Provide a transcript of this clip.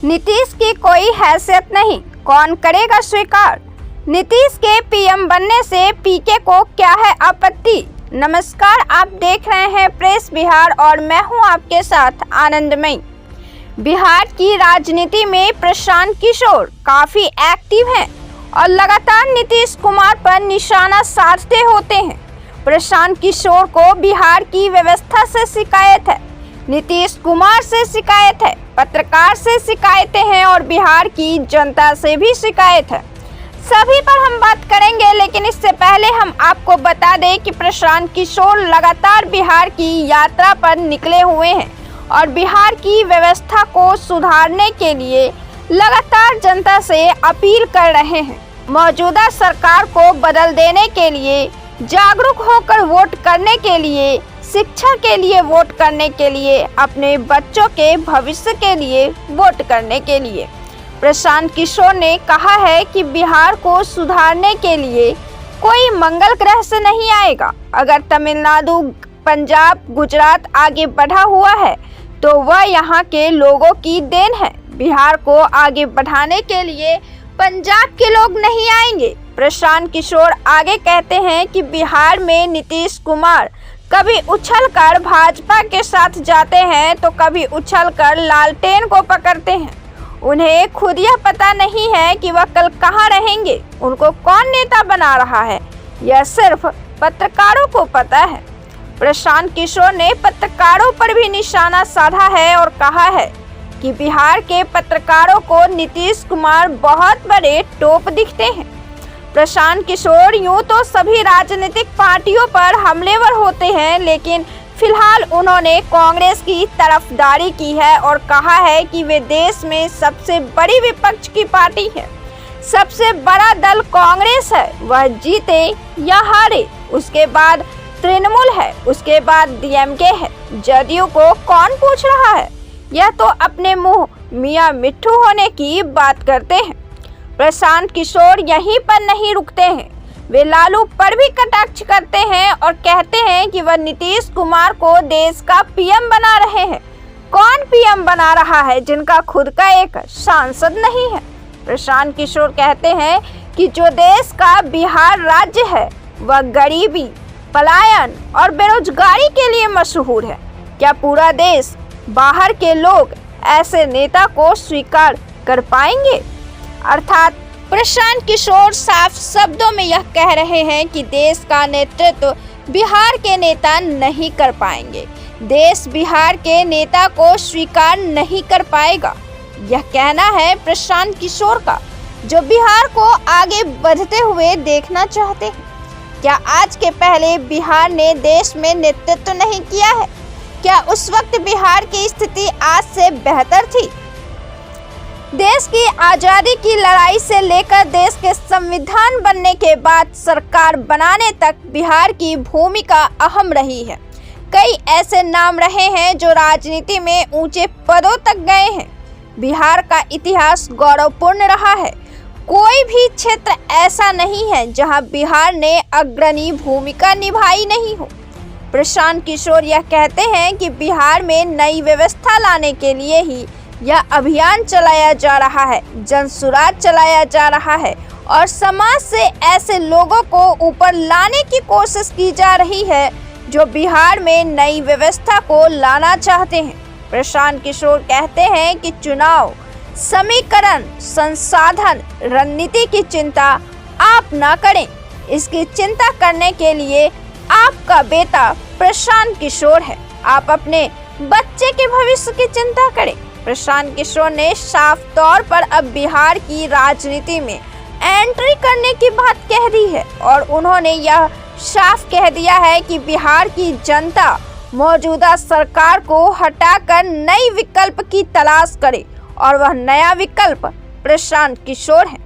नीतीश की कोई हैसियत नहीं, कौन करेगा स्वीकार। नीतीश के पीएम बनने से पीके को क्या है आपत्ति। नमस्कार, आप देख रहे हैं प्रेस बिहार और मैं हूं आपके साथ आनंदमयी। बिहार की राजनीति में प्रशांत किशोर काफी एक्टिव हैं और लगातार नीतीश कुमार पर निशाना साधते होते हैं। प्रशांत किशोर को बिहार की व्यवस्था से शिकायत है, नीतीश कुमार से शिकायत है, पत्रकार से शिकायतें हैं और बिहार की जनता से भी शिकायत है। सभी पर हम बात करेंगे, लेकिन इससे पहले हम आपको बता दें कि प्रशांत किशोर लगातार बिहार की यात्रा पर निकले हुए हैं और बिहार की व्यवस्था को सुधारने के लिए लगातार जनता से अपील कर रहे हैं। मौजूदा सरकार को बदल देने के लिए, जागरूक होकर वोट करने के लिए, शिक्षा के लिए वोट करने के लिए, अपने बच्चों के भविष्य के लिए वोट करने के लिए। प्रशांत किशोर ने कहा है कि बिहार को सुधारने के लिए कोई मंगल ग्रह से नहीं आएगा। अगर तमिलनाडु, पंजाब, गुजरात आगे बढ़ा हुआ है तो वह यहाँ के लोगों की देन है। बिहार को आगे बढ़ाने के लिए पंजाब के लोग नहीं आएंगे। प्रशांत किशोर आगे कहते हैं कि बिहार में नीतीश कुमार कभी उछलकर भाजपा के साथ जाते हैं तो कभी उछलकर लालटेन को पकड़ते हैं। उन्हें खुद यह पता नहीं है कि वह कल कहां रहेंगे, उनको कौन नेता बना रहा है, यह सिर्फ पत्रकारों को पता है। प्रशांत किशोर ने पत्रकारों पर भी निशाना साधा है और कहा है कि बिहार के पत्रकारों को नीतीश कुमार बहुत बड़े टोप दिखते हैं। प्रशांत किशोर यूं तो सभी राजनीतिक पार्टियों पर हमलेवर होते हैं, लेकिन फिलहाल उन्होंने कांग्रेस की तरफदारी की है और कहा है कि वे देश में सबसे बड़ी विपक्ष की पार्टी है। सबसे बड़ा दल कांग्रेस है, वह जीते या हारे। उसके बाद तृणमूल है, उसके बाद डीएमके है। जदयू को कौन पूछ रहा है, यह तो अपने मुंह मियां मिट्ठू होने की बात करते हैं। प्रशांत किशोर यहीं पर नहीं रुकते हैं, वे लालू पर भी कटाक्ष करते हैं और कहते हैं कि वह नीतीश कुमार को देश का पीएम बना रहे हैं। कौन पीएम बना रहा है जिनका खुद का एक सांसद नहीं है। प्रशांत किशोर कहते हैं कि जो देश का बिहार राज्य है वह गरीबी, पलायन और बेरोजगारी के लिए मशहूर है। क्या पूरा देश, बाहर के लोग ऐसे नेता को स्वीकार कर पाएंगे। अर्थात प्रशांत किशोर साफ शब्दों में यह कह रहे हैं कि देश का नेतृत्व बिहार के नेता नहीं कर पाएंगे, देश बिहार के नेता को स्वीकार नहीं कर पाएगा। यह कहना है प्रशांत किशोर का, जो बिहार को आगे बढ़ते हुए देखना चाहते हैं। क्या आज के पहले बिहार ने देश में नेतृत्व नहीं किया है? क्या उस वक्त बिहार की स्थिति आज से बेहतर थी? देश की आज़ादी की लड़ाई से लेकर देश के संविधान बनने के बाद सरकार बनाने तक बिहार की भूमिका अहम रही है। कई ऐसे नाम रहे हैं जो राजनीति में ऊंचे पदों तक गए हैं। बिहार का इतिहास गौरवपूर्ण रहा है। कोई भी क्षेत्र ऐसा नहीं है जहां बिहार ने अग्रणी भूमिका निभाई नहीं हो। प्रशांत किशोर यह कहते हैं कि बिहार में नई व्यवस्था लाने के लिए ही यह अभियान चलाया जा रहा है, जनसुराज चलाया जा रहा है और समाज से ऐसे लोगों को ऊपर लाने की कोशिश की जा रही है जो बिहार में नई व्यवस्था को लाना चाहते हैं। प्रशांत किशोर कहते हैं कि चुनाव, समीकरण, संसाधन, रणनीति की चिंता आप ना करें। इसकी चिंता करने के लिए आपका बेटा प्रशांत किशोर है। आप अपने बच्चे के भविष्य की चिंता करें। प्रशांत किशोर ने साफ तौर पर अब बिहार की राजनीति में एंट्री करने की बात कह दी है और उन्होंने यह साफ कह दिया है कि बिहार की जनता मौजूदा सरकार को हटाकर नई विकल्प की तलाश करे और वह नया विकल्प प्रशांत किशोर है।